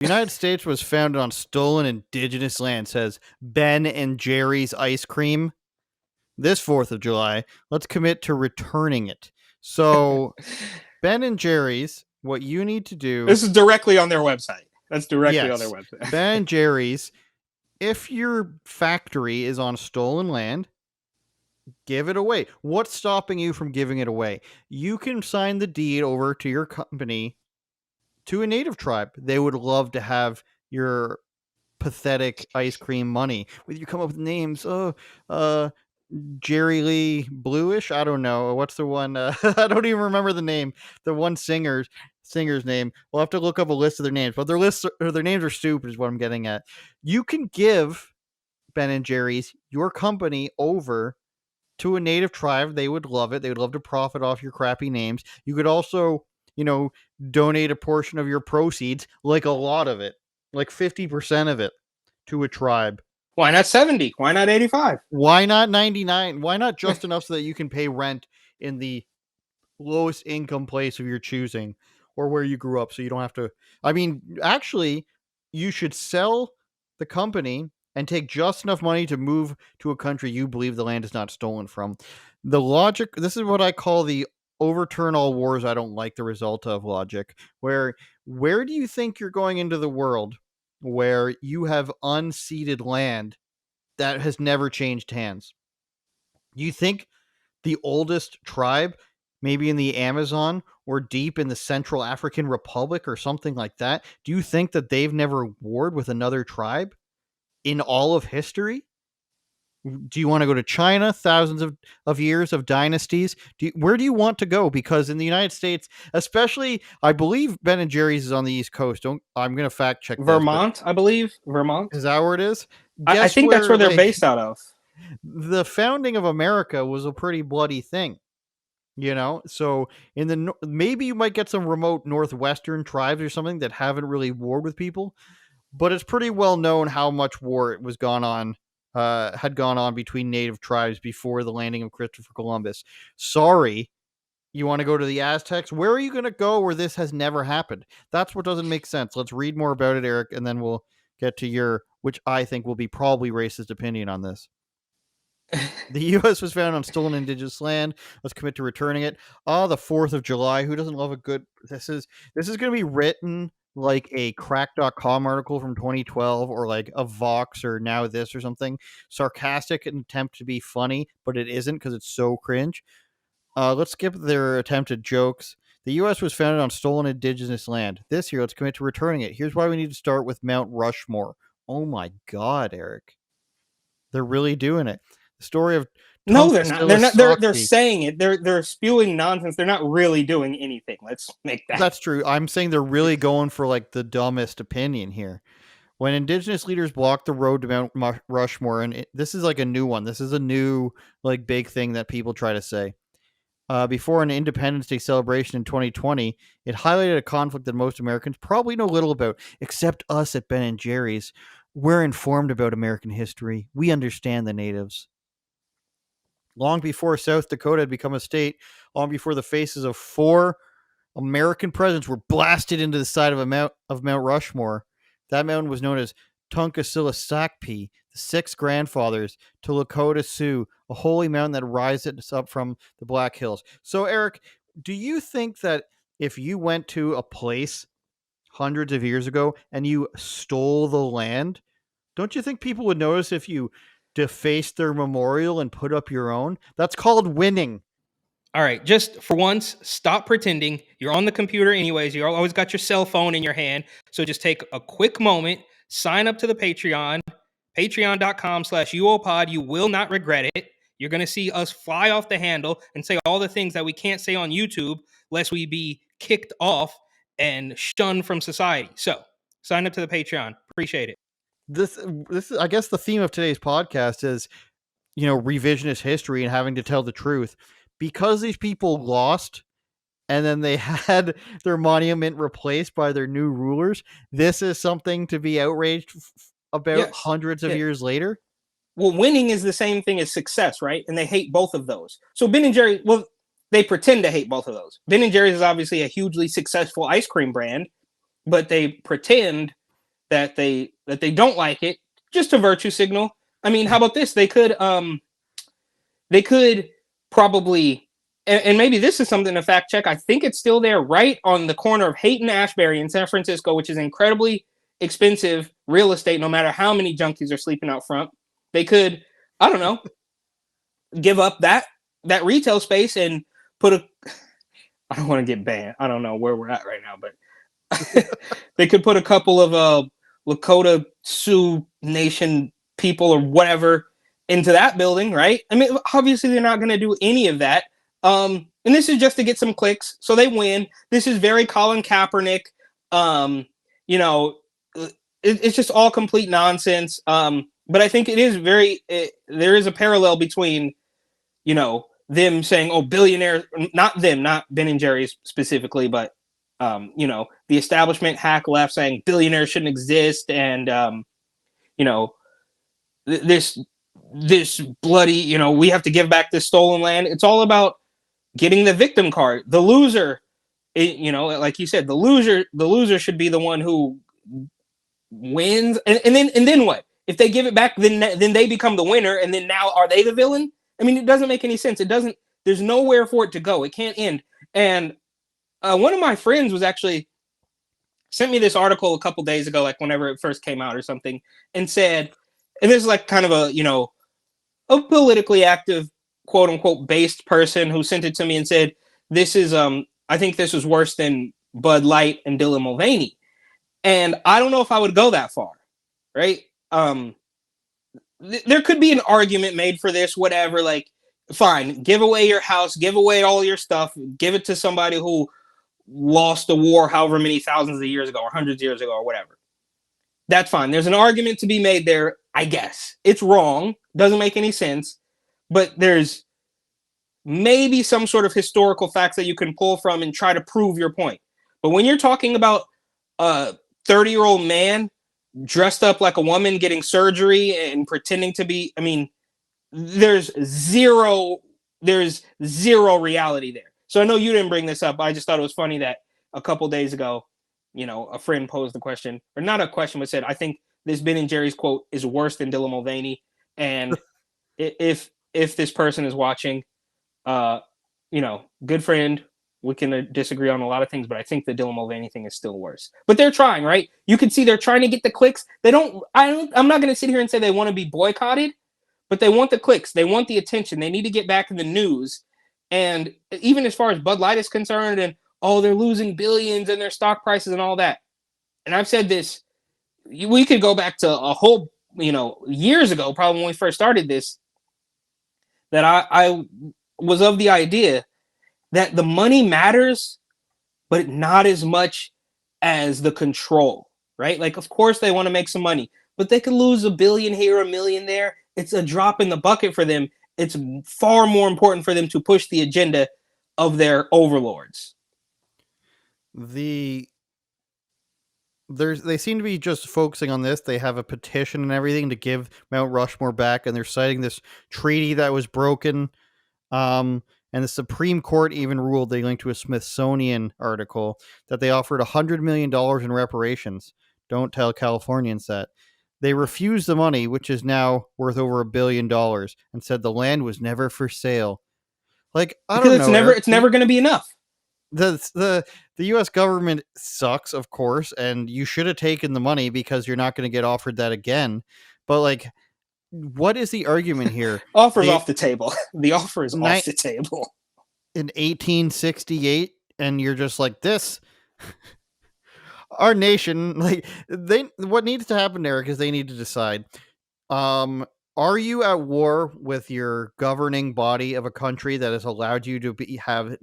The United States was founded on stolen indigenous land, says Ben and Jerry's ice cream. This 4th of July, let's commit to returning it. So, Ben and Jerry's, what you need to do. This is directly on their website. That's directly on their Yes, website. Ben and Jerry's, if your factory is on stolen land, give it away. What's stopping you from giving it away? You can sign the deed over to your company to a native tribe. They would love to have your pathetic ice cream money. With you come up with names, Jerry Lee Bluish. I don't know what's the one. I don't even remember the name. The one singer's name. We'll have to look up a list of their names, but their names are stupid. Is what I'm getting at. You can give Ben and Jerry's your company over to a native tribe. They would love it. They would love to profit off your crappy names. You could also, donate a portion of your proceeds, like a lot of it, like 50% of it, to a tribe. Why not 70? Why not 85? Why not 99? Why not just enough so that you can pay rent in the lowest income place of your choosing or where you grew up so you don't have to. I mean, actually, you should sell the company and take just enough money to move to a country you believe the land is not stolen from. The logic, this is what I call the overturn all wars I don't like the result of logic, where do you think you're going into the world where you have unceded land that has never changed hands? You think the oldest tribe, maybe in the Amazon or deep in the Central African Republic or something like that, do you think that they've never warred with another tribe in all of history? Do you want to go to China? Thousands of years of dynasties. Where do you want to go? Because in the United States, especially, I believe Ben and Jerry's is on the East Coast. I'm going to fact check Vermont, I believe. Vermont. Is that where it is? I think that's where they're based out of. The founding of America was a pretty bloody thing. So maybe you might get some remote northwestern tribes or something that haven't really warred with people, but it's pretty well known how much war it was had gone on between native tribes before the landing of Christopher Columbus. Sorry, you want to go to the Aztecs? Where are you going to go where this has never happened? That's what doesn't make sense. Let's read more about it, Eric, and then we'll get to your, which I think will be probably racist opinion on this. The U.S. was founded on stolen indigenous land. Let's commit to returning it. The 4th of July. Who doesn't love a good... This is going to be written like a crack.com article from 2012 or like a Vox or Now This or something. Sarcastic and attempt to be funny, but it isn't because it's so cringe. Let's skip their attempted jokes. The U.S. was founded on stolen indigenous land. This year, let's commit to returning it. Here's why we need to start with Mount Rushmore. Oh my God, Eric. They're really doing it. The story of no, they're not. They're saying it. They're spewing nonsense. They're not really doing anything. Let's make that. That's true. I'm saying they're really going for like the dumbest opinion here. When indigenous leaders blocked the road to Mount Rushmore, and this is like a new one. This is a new like big thing that people try to say. Before an Independence Day celebration in 2020, it highlighted a conflict that most Americans probably know little about, except us at Ben and Jerry's. We're informed about American history. We understand the natives. Long before South Dakota had become a state, long before the faces of 4 American presidents were blasted into the side of Mount Rushmore, that mountain was known as Tunkasilasakpi, the 6 grandfathers to Lakota Sioux, a holy mountain that rises up from the Black Hills. So, Eric, do you think that if you went to a place hundreds of years ago and you stole the land, don't you think people would notice if you defaced their memorial and put up your own? That's called winning. All right, just for once, stop pretending. You're on the computer anyways. You always got your cell phone in your hand. So just take a quick moment, sign up to the Patreon, patreon.com/uopod. You will not regret it. You're going to see us fly off the handle and say all the things that we can't say on YouTube lest we be kicked off and shunned from society. So sign up to the Patreon. Appreciate it. This is, I guess the theme of today's podcast is, revisionist history and having to tell the truth. Because these people lost and then they had their monument replaced by their new rulers, this is something to be outraged about hundreds of years later. Well, winning is the same thing as success, right? And they hate both of those. So Ben and Jerry's, well, they pretend to hate both of those. Ben and Jerry's is obviously a hugely successful ice cream brand, but they pretend that they don't like it, just to virtue signal. I mean, how about this? They could probably, and maybe this is something to fact check. I think it's still there, right on the corner of Haight and Ashbury in San Francisco, which is incredibly expensive real estate, no matter how many junkies are sleeping out front. They could, I don't know, give up that retail space and put a. I don't want to get banned. I don't know where we're at right now, but they could put a couple of Lakota Sioux Nation people or whatever into that building, right? I mean, obviously they're not going to do any of that. And this is just to get some clicks, so they win. This is very Colin Kaepernick. You know, it's just all complete nonsense. But I think it is there is a parallel between, you know, them saying, "Oh, billionaires," not them, not Ben and Jerry's specifically, but you know, the establishment hack left saying billionaires shouldn't exist, and you know, this bloody, you know, we have to give back this stolen land. It's all about getting the victim card. The loser, you know, like you said, the loser should be the one who wins, and then what? If they give it back, then they become the winner, and then now are they the villain? I mean, it doesn't make any sense. It doesn't. There's nowhere for it to go. It can't end. And one of my friends was actually sent me this article a couple days ago, like whenever it first came out or something, and said, and this is like kind of a, you know, a politically active, quote unquote, based person who sent it to me and said, this is, I think this is worse than Bud Light and Dylan Mulvaney. And I don't know if I would go that far, right? There could be an argument made for this, whatever, like, fine, give away your house, give away all your stuff, give it to somebody who lost a war however many thousands of years ago or hundreds of years ago or whatever. That's fine. There's an argument to be made there, I guess. It's wrong, doesn't make any sense, but there's maybe some sort of historical facts that you can pull from and try to prove your point. But when you're talking about a 30-year-old man dressed up like a woman getting surgery and pretending to be, I mean, there's zero reality there. So I know you didn't bring this up. I just thought it was funny that a couple days ago, you know, a friend posed the question, or not a question, but said, I think this Ben and Jerry's quote is worse than Dylan Mulvaney. And if this person is watching, you know, good friend, we can disagree on a lot of things, but I think the Dylan Mulvaney thing is still worse. But they're trying, right? You can see they're trying to get the clicks. I'm not going to sit here and say they want to be boycotted, but they want the clicks. They want the attention. They need to get back in the news. And even as far as Bud Light is concerned, and oh, they're losing billions in their stock prices and all that. And I've said this, we could go back to a whole, you know, years ago, probably when we first started this, that I was of the idea that the money matters, but not as much as the control, right? Like, of course they want to make some money, but they could lose $1 billion here, $1 million there. It's a drop in the bucket for them. It's far more important for them to push the agenda of their overlords. They seem to be just focusing on this. They have a petition and everything to give Mount Rushmore back, and they're citing this treaty that was broken. And the Supreme Court even ruled, they linked to a Smithsonian article, that they offered $100 million in reparations. Don't tell Californians that. They refused the money, which is now worth over $1 billion, and said the land was never for sale. Like, because it's never going to be enough. The U.S. government sucks, of course, and you should have taken the money because you're not going to get offered that again. But, like, what is the argument here? Offer's off the table. The offer is off the table. In 1868, and you're just like, this... Our nation, like, what needs to happen, Eric, is they need to decide, are you at war with your governing body of a country that has allowed you to have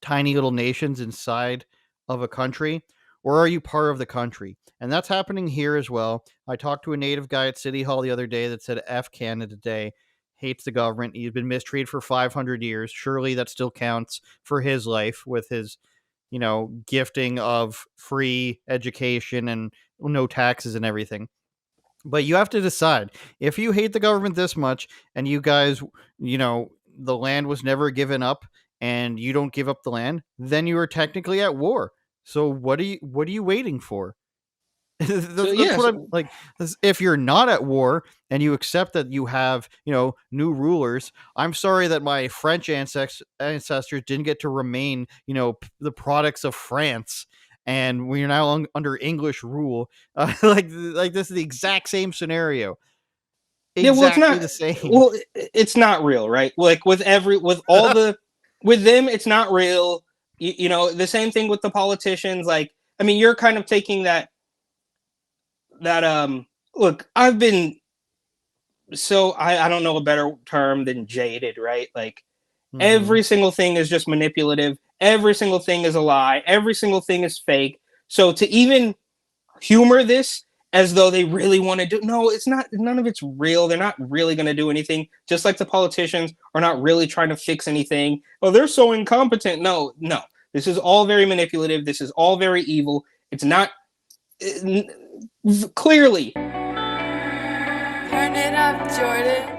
tiny little nations inside of a country, or are you part of the country? And that's happening here as well. I talked to a native guy at City Hall the other day that said F Canada Day, hates the government. He's been mistreated for 500 years. Surely that still counts for his life with his, you know, gifting of free education and no taxes and everything. But you have to decide, if you hate the government this much and you guys, you know, the land was never given up and you don't give up the land, then you are technically at war. So what are you waiting for? So That's yeah, what I'm like. If you're not at war and you accept that you have, new rulers, I'm sorry that my French ancestors didn't get to remain, the products of France, and we're now under English rule. Like this is the exact same scenario, yeah. Well, it's exactly not. the same. Well, it's not real, right? Like with them, it's not real. The same thing with the politicians. Like, I mean, you're kind of taking that. Look, I've been so I don't know a better term than jaded, right? Like Hmm. every single thing is just manipulative. Every single thing is a lie. Every single thing is fake. So to even humor this as though they really want to do, no, it's not. None of it's real. They're not really going to do anything. Just like the politicians are not really trying to fix anything. Oh, they're so incompetent. No, no. This is all very manipulative. This is all very evil. It's not clearly. Turn it up, Jordan.